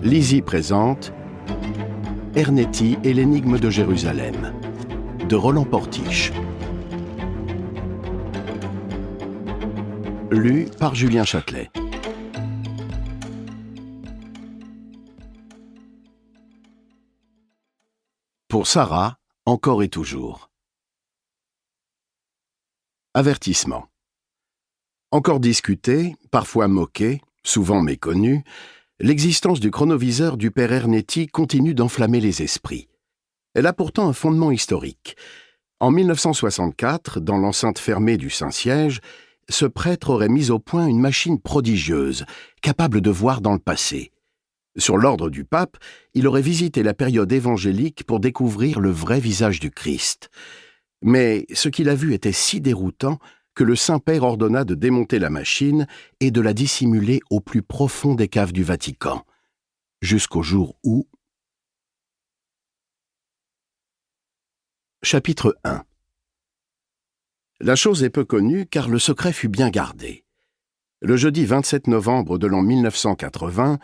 Lizzie présente Ernetti et l'énigme de Jérusalem de Roland Portiche. Lu par Julien Châtelet. Pour Sarah, encore et toujours. Avertissement. Encore discuté, parfois moqué, souvent méconnu, l'existence du chronoviseur du père Ernetti continue d'enflammer les esprits. Elle a pourtant un fondement historique. En 1964, dans l'enceinte fermée du Saint-Siège, ce prêtre aurait mis au point une machine prodigieuse, capable de voir dans le passé. Sur l'ordre du pape, il aurait visité la période évangélique pour découvrir le vrai visage du Christ. Mais ce qu'il a vu était si déroutant que le Saint-Père ordonna de démonter la machine et de la dissimuler au plus profond des caves du Vatican, jusqu'au jour où... Chapitre 1. La chose est peu connue car le secret fut bien gardé. Le jeudi 27 novembre de l'an 1980,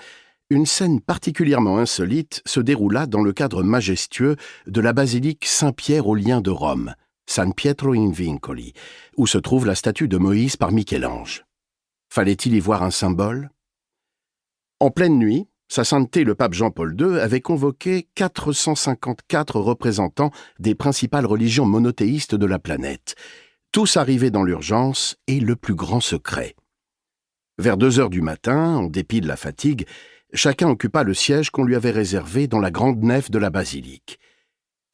une scène particulièrement insolite se déroula dans le cadre majestueux de la basilique Saint-Pierre aux Liens de Rome, San Pietro in Vincoli, où se trouve la statue de Moïse par Michel-Ange. Fallait-il y voir un symbole? En pleine nuit, Sa Sainteté le pape Jean-Paul II avait convoqué 454 représentants des principales religions monothéistes de la planète, tous arrivés dans l'urgence et le plus grand secret. Vers 2 heures du matin, en dépit de la fatigue, chacun occupa le siège qu'on lui avait réservé dans la grande nef de la basilique.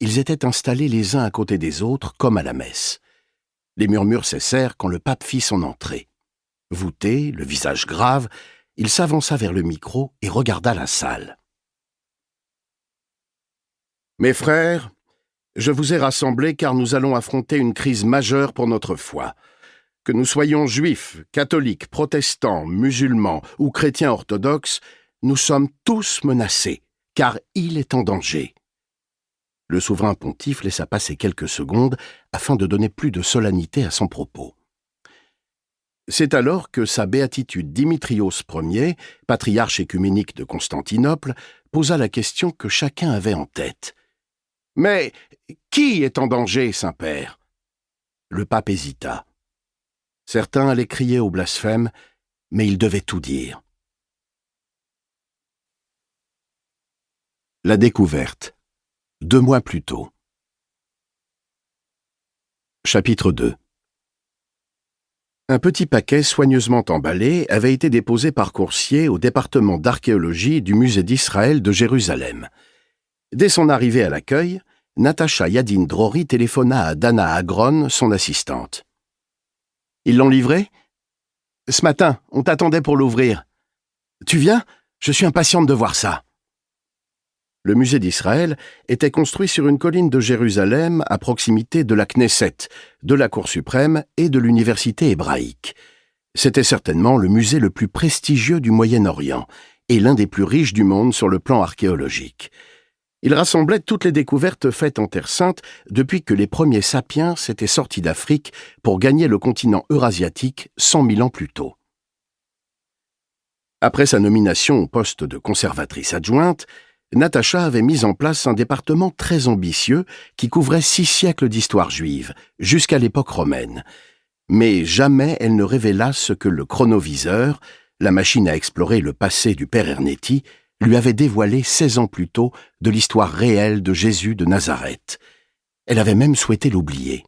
Ils étaient installés les uns à côté des autres, comme à la messe. Les murmures cessèrent quand le pape fit son entrée. Voûté, le visage grave, il s'avança vers le micro et regarda la salle. « Mes frères, je vous ai rassemblés car nous allons affronter une crise majeure pour notre foi. Que nous soyons juifs, catholiques, protestants, musulmans ou chrétiens orthodoxes, nous sommes tous menacés, car il est en danger. » Le souverain pontife laissa passer quelques secondes afin de donner plus de solennité à son propos. C'est alors que sa béatitude Dimitrios Ier, patriarche écuménique de Constantinople, posa la question que chacun avait en tête. « Mais qui est en danger, Saint-Père » Le pape hésita. Certains allaient crier au blasphème, mais il devait tout dire. La découverte. 2 mois plus tôt. Chapitre 2. Un petit paquet soigneusement emballé avait été déposé par coursier au département d'archéologie du musée d'Israël de Jérusalem. Dès son arrivée à l'accueil, Natacha Yadin-Drori téléphona à Dana Agron, son assistante. « Ils l'ont livré ? Ce matin, on t'attendait pour l'ouvrir. Tu viens ? Je suis impatiente de voir ça. » Le musée d'Israël était construit sur une colline de Jérusalem à proximité de la Knesset, de la Cour suprême et de l'université hébraïque. C'était certainement le musée le plus prestigieux du Moyen-Orient et l'un des plus riches du monde sur le plan archéologique. Il rassemblait toutes les découvertes faites en Terre Sainte depuis que les premiers sapiens s'étaient sortis d'Afrique pour gagner le continent eurasiatique 100 000 ans plus tôt. Après sa nomination au poste de conservatrice adjointe, Natacha avait mis en place un département très ambitieux qui couvrait 6 siècles d'histoire juive, jusqu'à l'époque romaine. Mais jamais elle ne révéla ce que le chronoviseur, la machine à explorer le passé du père Ernetti, lui avait dévoilé 16 ans plus tôt de l'histoire réelle de Jésus de Nazareth. Elle avait même souhaité l'oublier.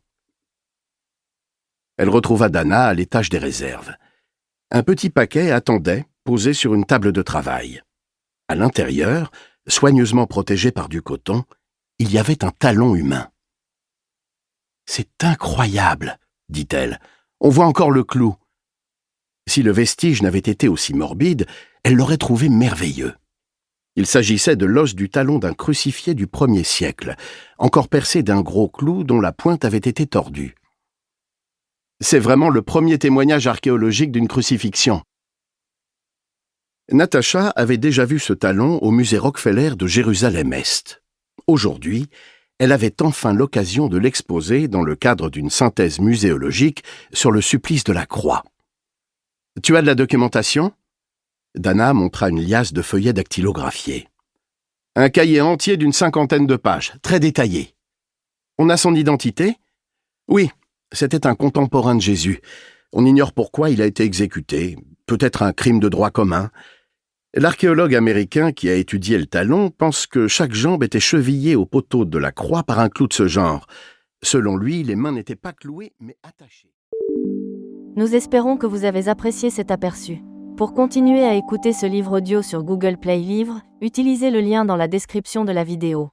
Elle retrouva Dana à l'étage des réserves. Un petit paquet attendait, posé sur une table de travail. À l'intérieur, soigneusement protégé par du coton, il y avait un talon humain. « C'est incroyable, » dit-elle. « On voit encore le clou. » Si le vestige n'avait été aussi morbide, elle l'aurait trouvé merveilleux. Il s'agissait de l'os du talon d'un crucifié du 1er siècle, encore percé d'un gros clou dont la pointe avait été tordue. C'est vraiment le premier témoignage archéologique d'une crucifixion. Natacha avait déjà vu ce talon au musée Rockefeller de Jérusalem-Est. Aujourd'hui, elle avait enfin l'occasion de l'exposer dans le cadre d'une synthèse muséologique sur le supplice de la croix. « Tu as de la documentation » Dana montra une liasse de feuillets dactylographiés. Un cahier entier d'une 50aine de pages, très détaillé. On a son identité ? Oui, c'était un contemporain de Jésus. On ignore pourquoi il a été exécuté, peut-être un crime de droit commun. L'archéologue américain qui a étudié le talon pense que chaque jambe était chevillée au poteau de la croix par un clou de ce genre. Selon lui, les mains n'étaient pas clouées, mais attachées. Nous espérons que vous avez apprécié cet aperçu. Pour continuer à écouter ce livre audio sur Google Play Livres, utilisez le lien dans la description de la vidéo.